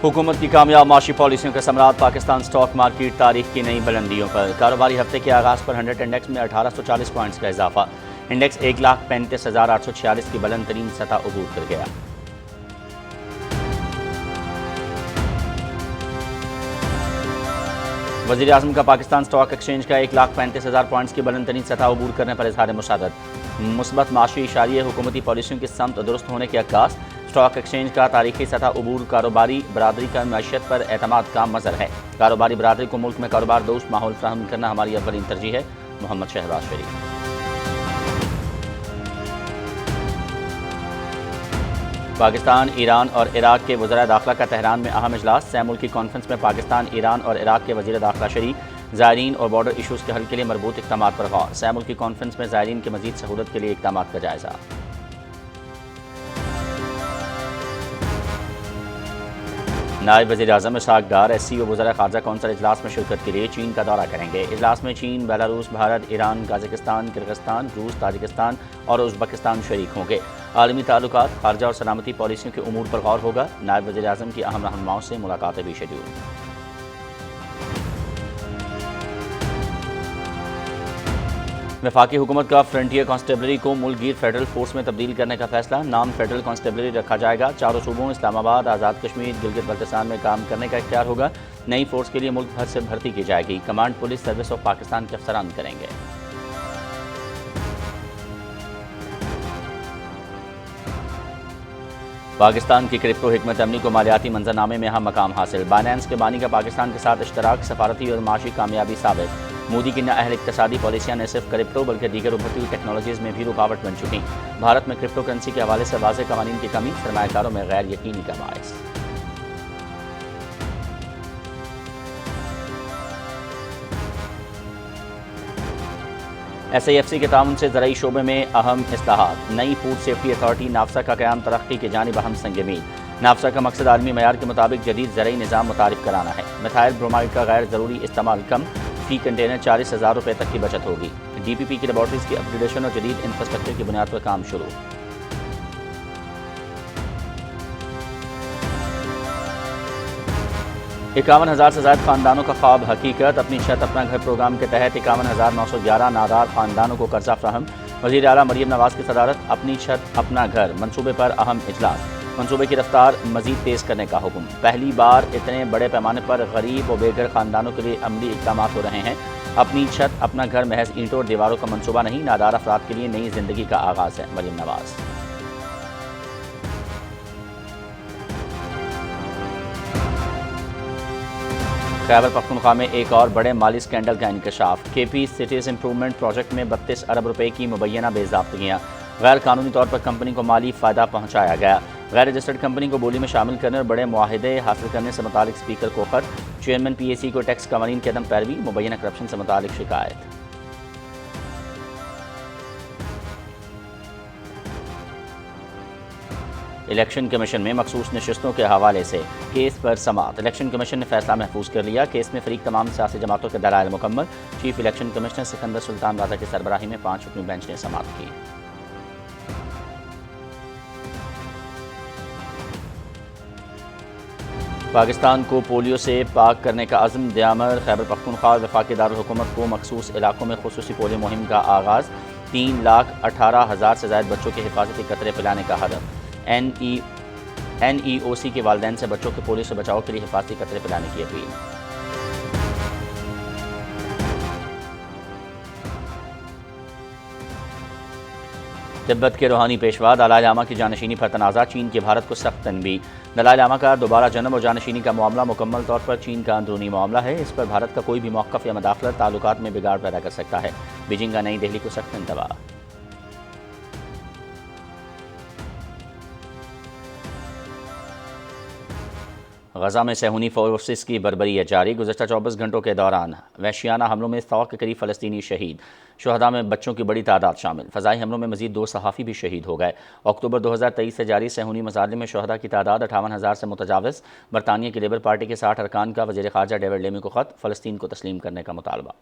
हुकूमत की कामयाब माशी पॉलिसियों के समरात पाकिस्तान स्टॉक मार्केट तारीख की नई बुलंदियों पर। कारोबारी हफ्ते के आगाज़ पर 100 इंडेक्स में 1840 पॉइंट्स का इजाफा। इंडेक्स 1,35,846 की बुलंद तरीन सतह अबूर कर गया। वज़ीर आज़म का पाकिस्तान स्टॉक एक्सचेंज का 1,35,000 पॉइंट्स की बुलंद तरीन सतह अबूर करने पर इजहार मुसादत। मुस्बत माशी इशारे हुकूमती पॉलिसियों की समत दुरुस्त होने के अक्कास। स्टॉक एक्सचेंज का तारीखी सतह अबूर कारोबारी बरादरी का मैशियत पर एतमाद का मज़र है। कारोबारी बरादरी को मुल्क में कारोबार दोस्त माहौल फराहम करना हमारी अव्वलीन तरजीह है। मोहम्मद शहबाज शरीफ। पाकिस्तान, ईरान और इराक के वज़राए दाखिला का तेहरान में अहम इजलास। सह मुल्की कॉन्फ्रेंस में पाकिस्तान, ईरान और इराक के वज़ीर दाखिला शरीक। ज़ायरीन और बॉर्डर इशूज़ के हल के लिए मरबूत इक़दाम पर गौर। सह मुल्की कॉन्फ्रेंस में ज़ायरीन की मज़ीद सहूलत के लिए इक़दाम का जायज़ा। नायब वज़ीर आज़म इसहाक़ डार SCO वज़राए ख़ारजा कौंसिल इजलास में शिरकत के लिए चीन का दौरा करेंगे। इजलास में चीन, बेलारूस, भारत, ईरान, काज़ाकिस्तान, किर्गिस्तान, रूस, ताजिकिस्तान और उज़्बेकिस्तान शरीक होंगे। आलमी ताल्लुकात, ख़ारजा और सलामती पॉलिसियों के उमूर पर गौर होगा। नायब वज़ीर आज़म की अहम रहनुमाओं से मुलाकातें भी शेड्यूल। वफाकी हुकूमत का फ्रंटियर कांस्टेबलरी को मुल्कगीर फेडरल फोर्स में तब्दील करने का फैसला। नाम फेडरल कांस्टेबलरी रखा जाएगा। चारों सूबों इस्लामाबाद, आज़ाद कश्मीर, गिलगित बल्तिस्तान में काम करने का इख्तियार होगा। नई फोर्स के लिए मुल्क भर से भर्ती की जाएगी। Command police service of Pakistan के अफसरान करेंगे। पाकिस्तान की क्रिप्टो हिकमत अमली को मालियाती मंजरनामे में अहम मकाम हासिल। बाइनेंस के बानी का पाकिस्तान के साथ इश्तराक सफारती और माशी कामयाबी साबित। मोदी की नाअहल इक्तसादी पॉलिसियाँ न सिर्फ क्रिप्टो बल्कि दीगर उभरती हुई टेक्नोलॉजीज़ में भी रुकावट बन चुकी। भारत में क्रिप्टो करेंसी के हवाले से वाज़ेह कवानीन की कमी सरमायाकारों में गैर यकीनी का बायस। SAFC के ताउन से ज़राई शोबे में अहम इस्लाहात। नई फूड सेफ्टी अथॉरिटी नाफसा का क़याम तरक्की की जानिब अहम संग-ए-मील। नाफसा का मकसद आलमी मयार के मुताबिक जदीद ज़रई निज़ाम मुतारिफ कराना है। मिथाइल ब्रोमाइड का गैर ज़रूरी इस्तेमाल कम। फी कंटेनर 40,000 रुपये तक की बचत होगी। DPP की लेबॉर्ट्रीज़ की अपग्रेडेशन और जदीद इंफ्रास्ट्रक्चर की बुनियाद पर काम शुरू। 51,000 से ज़ायद खानदानों का ख्वाब हकीकत। अपनी छत अपना घर प्रोग्राम के तहत 51,911 नादार खानदानों को कर्जा फ्राहम। वज़ीर आला मरियम नवाज़ की सदारत अपनी छत अपना घर मनसूबे पर अहम इजलास। मनसूबे की रफ्तार मजीद तेज़ करने का हुक्म। पहली बार इतने बड़े पैमाने पर गरीब और बेघर खानदानों के लिए अमली इक़दाम हो रहे हैं। अपनी छत अपना घर महज ईंटों और दीवारों का मनसूबा नहीं, नादार अफराद के लिए नई जिंदगी का आगाज़ है। मरियम नवाज़। खैबर पख्तूनख्वा में एक और बड़े माली स्कैंडल का इंकशाफ। KP सिटीज़ इंप्रूवमेंट प्रोजेक्ट में 32 अरब रुपए की मुबैना बेज़ाब्तगियाँ। गैर कानूनी तौर पर कंपनी को माली फ़ायदा पहुँचाया गया। गैर रजिस्टर्ड कंपनी को बोली में शामिल करने और बड़े मुआहदे हासिल करने से मुतालिक स्पीकर को खत। चेयरमैन PAC को टैक्स कवानीन की अदम पैरवी, मुबैना करप्शन से मुतालिक शिकायत। इलेक्शन कमीशन में मखसूस नशस्तों के हवाले से केस पर समाअत। इलेक्शन कमीशन ने फैसला महफूज कर लिया। केस में फरीक तमाम सियासी जमातों के दलाइल मुकम्मल। Chief election commissioner Sikandar Sultan Raja की सरबराही में 5 रुकनी बेंच ने समाअत की। पाकिस्तान को पोलियो से पाक करने का अज़्म। दयामर खैबर पख्तूनख्वा वफाकी दारुल हुकूमत को मखसूस इलाकों में खुसूसी पोलियो मुहिम का आगाज़। 3,18,000 से ज़ायद बच्चों के हिफाजती कतरे पिलाने का हदफ। NEOC के वालिदैन से बच्चों के पोलियो से बचाव के लिए हिफाजती कतरे पिलाने की अपील। तिब्बत के रूहानी पेशवा दलाई लामा की जानशीनी पर तनाज़ा। चीन की भारत को सख्त तनबीह। दलाई लामा का दोबारा जन्म और जानशीनी का मामला मुकम्मल तौर पर चीन का अंदरूनी मामला है। इस पर भारत का कोई भी मौक़िफ़ या मदाखलत ताल्लुकात में बिगाड़ पैदा कर सकता है। बीजिंग का नई दिल्ली को सख्त इंतबाह। गजा में सहूनी फोर्सेस की बर्बरियत जारी। गुज़श्ता 24 घंटों के दौरान वहशियाना हमलों में 100 के करीब फ़लस्तीनी शहीद। शुहदा में बच्चों की बड़ी तादाद शामिल। फ़ज़ाई हमलों में मज़ीद 2 सहाफ़ी भी शहीद हो गए। अक्टूबर 2023 से जारी सहूनी मज़ालिम में शुहदा की तादाद 58,000 से मुतजाविज़। बरतानिया की लेबर पार्टी के 60 अरकान का वज़ीर ख़ारजा डेविड लेमी को ख़त। फ़लस्तीन को तस्लीम करने का मुतालबा।